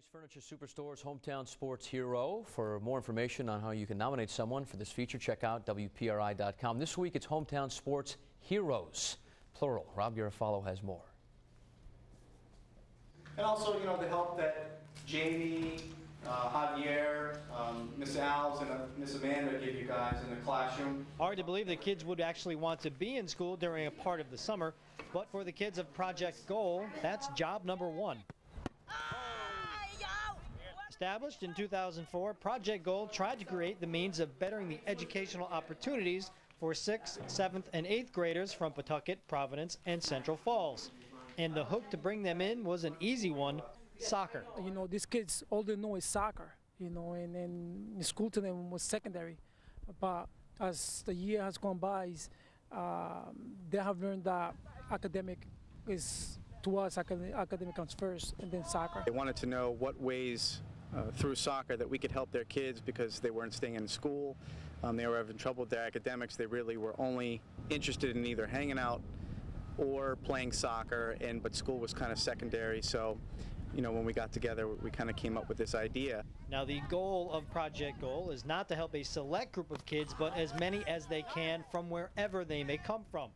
Cardi's Furniture Superstore's Hometown Sports Hero. For more information on how you can nominate someone for this feature, check out WPRI.com. This week it's Hometown Sports Heroes, plural. Rob Garofalo has more. And also, the help that Jamie, Javier, Miss Alves, and Miss Amanda give you guys in the classroom. Hard to believe that kids would actually want to be in school during a part of the summer, but for the kids of Project Goal, that's job number one. Established in 2004, Project Goal tried to create the means of bettering the educational opportunities for 6th, 7th, and 8th graders from Pawtucket, Providence, and Central Falls. And the hook to bring them in was an easy one: soccer. These kids, all they know is soccer, and then school to them was secondary. But as the year has gone by, they have learned that academic is, to us, academic comes first, and then soccer. They wanted to know what ways through soccer that we could help their kids because they weren't staying in school. They were having trouble with their academics. They really were only interested in either hanging out or playing soccer, but school was kind of secondary. So, when we got together, we kind of came up with this idea. Now, the goal of Project Goal is not to help a select group of kids, but as many as they can from wherever they may come from.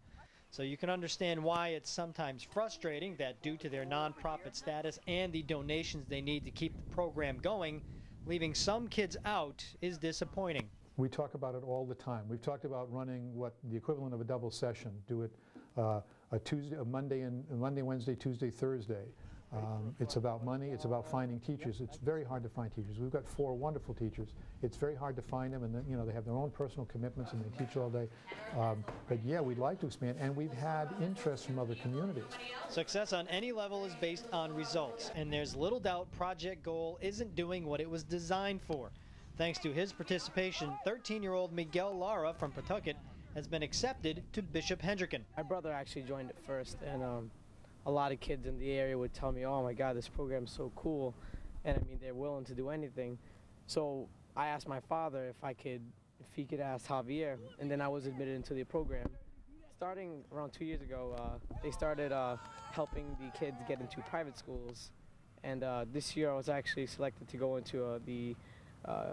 So you can understand why it's sometimes frustrating that due to their nonprofit status and the donations they need to keep the program going, leaving some kids out is disappointing. We talk about it all the time. We've talked about running what the equivalent of a double session. Do it a Monday, Wednesday, Tuesday, Thursday. It's about money. It's about finding teachers. It's very hard to find teachers. We've got 4 wonderful teachers. It's very hard to find them, and then, they have their own personal commitments and they teach all day. But yeah, we'd like to expand, and we've had interest from other communities. Success on any level is based on results, and there's little doubt Project Goal isn't doing what it was designed for. Thanks to his participation, 13-year-old Miguel Lara from Pawtucket has been accepted to Bishop Hendricken. My brother actually joined it first, and a lot of kids in the area would tell me, "Oh my God, this program's so cool," and I mean, they're willing to do anything. So I asked my father if he could ask Javier, and then I was admitted into the program. Starting around 2 years ago, they started helping the kids get into private schools, and this year I was actually selected to go into the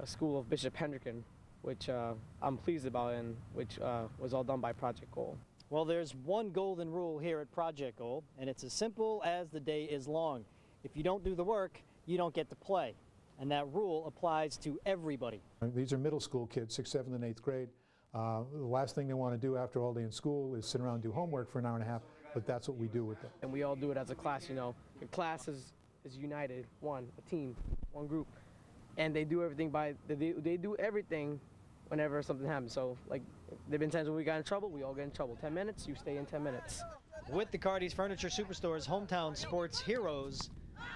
school of Bishop Hendricken, which I'm pleased about, and which was all done by Project Goal. Well, there's one golden rule here at Project Goal, and it's as simple as the day is long. If you don't do the work, you don't get to play. And that rule applies to everybody. These are middle school kids, 6th, 7th, and 8th grade. The last thing they want to do after all day in school is sit around and do homework for an hour and a half, but that's what we do with them. And we all do it as a class, Your class is united, a team, one group. And they do everything they do everything whenever something happens. So, there've been times when we got in trouble, we all get in trouble. 10 minutes, you stay in 10 minutes. With the Cardi's Furniture Superstore's Hometown Sports Heroes,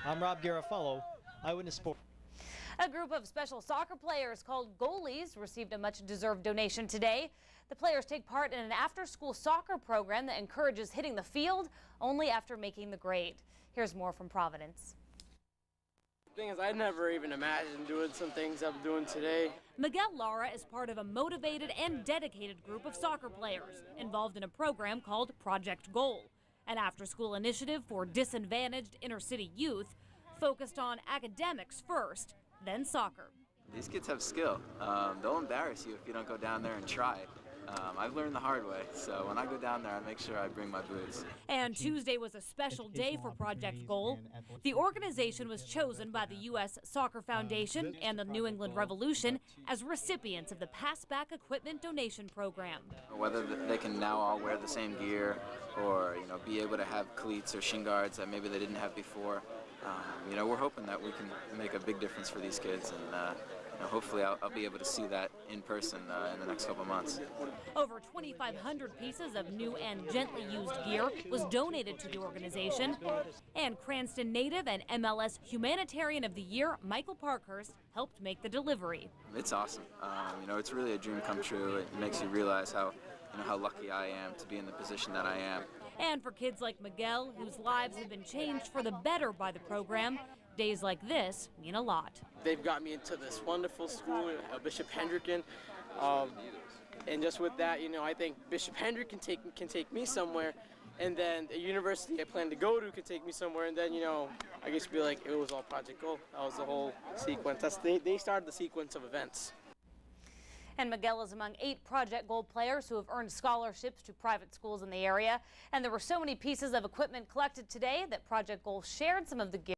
I'm Rob Garofalo, Eyewitness Sports. A group of special soccer players called Goalies received a much-deserved donation today. The players take part in an after-school soccer program that encourages hitting the field only after making the grade. Here's more from Providence. The thing is, I never even imagined doing some things I'm doing today. Miguel Lara is part of a motivated and dedicated group of soccer players involved in a program called Project Goal, an after-school initiative for disadvantaged inner-city youth focused on academics first, then soccer. These kids have skill. They'll embarrass you if you don't go down there and try. I've learned the hard way, so when I go down there, I make sure I bring my boots. And Tuesday was a special day for Project Goal. The organization was chosen by the U.S. Soccer Foundation and the New England Revolution as recipients of the Pass-Back Equipment Donation Program. Whether they can now all wear the same gear or, be able to have cleats or shin guards that maybe they didn't have before, we're hoping that we can make a big difference for these kids, and hopefully I'll be able to see that in person in the next couple of months. Over 2,500 pieces of new and gently used gear was donated to the organization. And Cranston native and MLS Humanitarian of the Year, Michael Parkhurst, helped make the delivery. It's awesome. It's really a dream come true. It makes you realize how lucky I am to be in the position that I am. And for kids like Miguel, whose lives have been changed for the better by the program, days like this mean a lot. They've got me into this wonderful school, Bishop Hendricken, and just with that, I think Bishop Hendricken can take me somewhere, and then the university I plan to go to could take me somewhere, and then, you know, I guess be like, it was all Project Goal. That was the whole sequence. They started the sequence of events. And Miguel is among 8 Project Gold players who have earned scholarships to private schools in the area. And there were so many pieces of equipment collected today that Project Gold shared some of the gifts.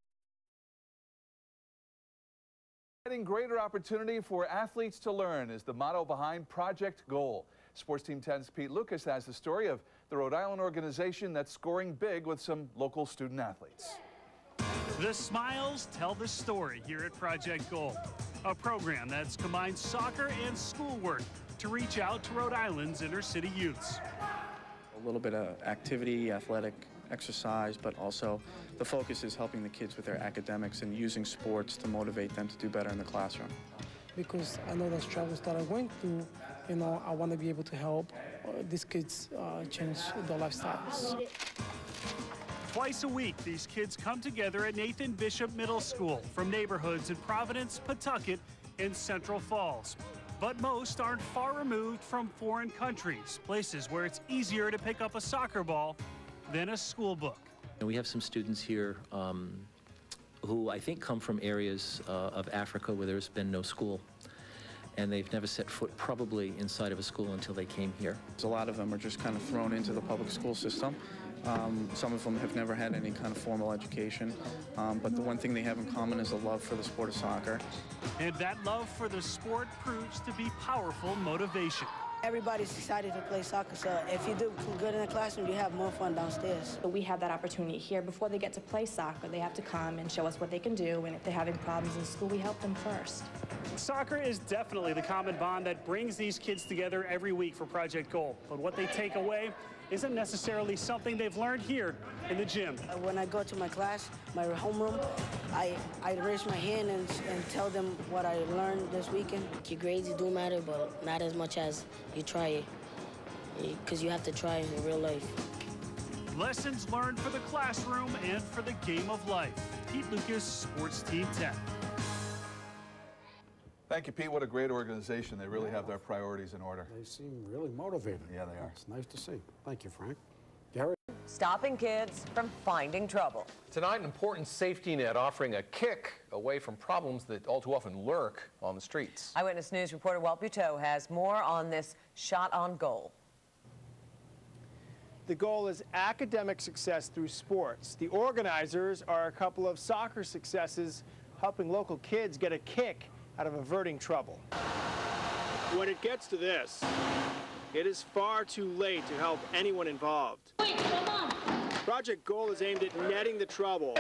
Greater opportunity for athletes to learn is the motto behind Project Goal. Sports Team 10's Pete Lucas has the story of the Rhode Island organization that's scoring big with some local student athletes. The smiles tell the story here at Project Goal, a program that's combined soccer and schoolwork to reach out to Rhode Island's inner city youths. A little bit of activity, athletic exercise, but also the focus is helping the kids with their academics and using sports to motivate them to do better in the classroom. Because I know those struggles that I went through, you know, I want to be able to help these kids change their lifestyles. Twice a week, these kids come together at Nathan Bishop Middle School from neighborhoods in Providence, Pawtucket, and Central Falls. But most aren't far removed from foreign countries, places where it's easier to pick up a soccer ball than a school book. We have some students here who I think come from areas of Africa where there's been no school, and they've never set foot probably inside of a school until they came here. A lot of them are just kind of thrown into the public school system. Some of them have never had any kind of formal education, but the one thing they have in common is a love for the sport of soccer. And that love for the sport proves to be powerful motivation. Everybody's excited to play soccer, so if you do good in the classroom, you have more fun downstairs. We have that opportunity here. Before they get to play soccer, they have to come and show us what they can do, and if they're having problems in school, we help them first. Soccer is definitely the common bond that brings these kids together every week for Project Goal. But what they take away isn't necessarily something they've learned here in the gym. When I go to my class, my homeroom, I raise my hand and tell them what I learned this weekend. Your grades do matter, but not as much as you try, because you have to try in real life. Lessons learned for the classroom and for the game of life. Pete Lucas, Sports Team 10. Thank you, Pete. What a great organization. They really have their priorities in order. They seem really motivated. Yeah, they are. It's nice to see. Thank you, Frank. Gary? Stopping kids from finding trouble. Tonight, an important safety net offering a kick away from problems that all too often lurk on the streets. Eyewitness News reporter Walt Buteau has more on this shot on goal. The goal is academic success through sports. The organizers are a couple of soccer successes helping local kids get a kick out of averting trouble. When it gets to this, it is far too late to help anyone involved. Wait, come on. Project Goal is aimed at netting the trouble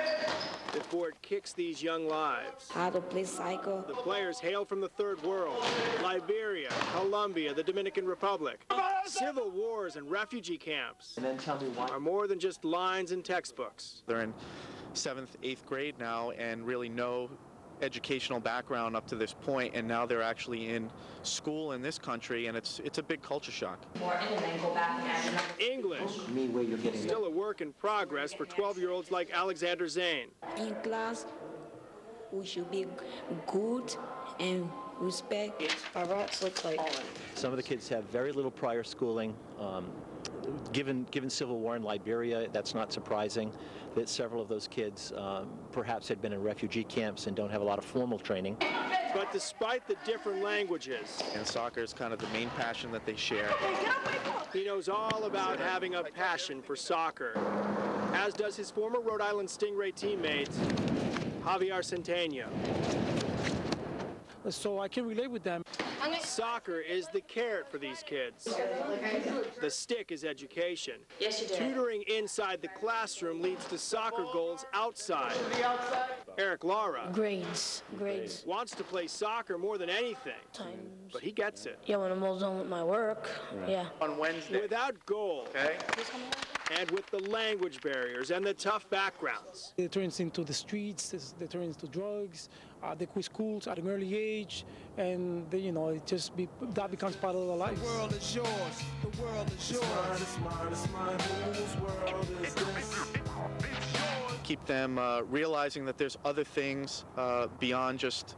before it kicks these young lives. How to play soccer. The players hail from the Third World, Liberia, Colombia, the Dominican Republic. Civil wars and refugee camps are more than just lines in textbooks. They're in 7th, 8th grade now and really no educational background up to this point, and now they're actually in school in this country, and it's a big culture shock. English, still a work in progress for 12-year-olds like Alexander Zane. In class, we should be good and respect. Our rights look like. Some of the kids have very little prior schooling. Given civil war in Liberia, that's not surprising that several of those kids perhaps had been in refugee camps and don't have a lot of formal training. But despite the different languages, and soccer is kind of the main passion that they share. He knows all about having a passion for soccer, as does his former Rhode Island Stingray teammate, Javier Centeno. So I can relate with them. Soccer is the carrot for these kids. The stick is education. Yes, you did. Tutoring inside the classroom leads to soccer goals outside. Eric Lara Grades. wants to play soccer more than anything, but he gets it. Yeah, when I'm all done with my work, yeah. On Wednesday. Without goal, and with the language barriers and the tough backgrounds. They turn into the streets, they turn into drugs, they quit schools at an early age, and they, that becomes part of their lives. The world is yours. The world is yours. It's mine. Whose world is this? Keep them realizing that there's other things beyond just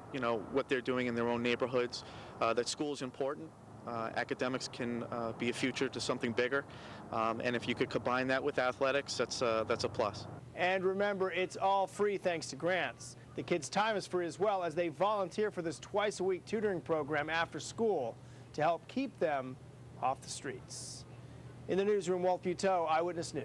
what they're doing in their own neighborhoods. That school is important, Academics can be a future to something bigger, and if you could combine that with athletics, that's a plus. And remember, it's all free thanks to grants. The kids' time is free as well, as they volunteer for this twice-a-week tutoring program after school to help keep them off the streets. In the newsroom, Walt Buteau, Eyewitness News.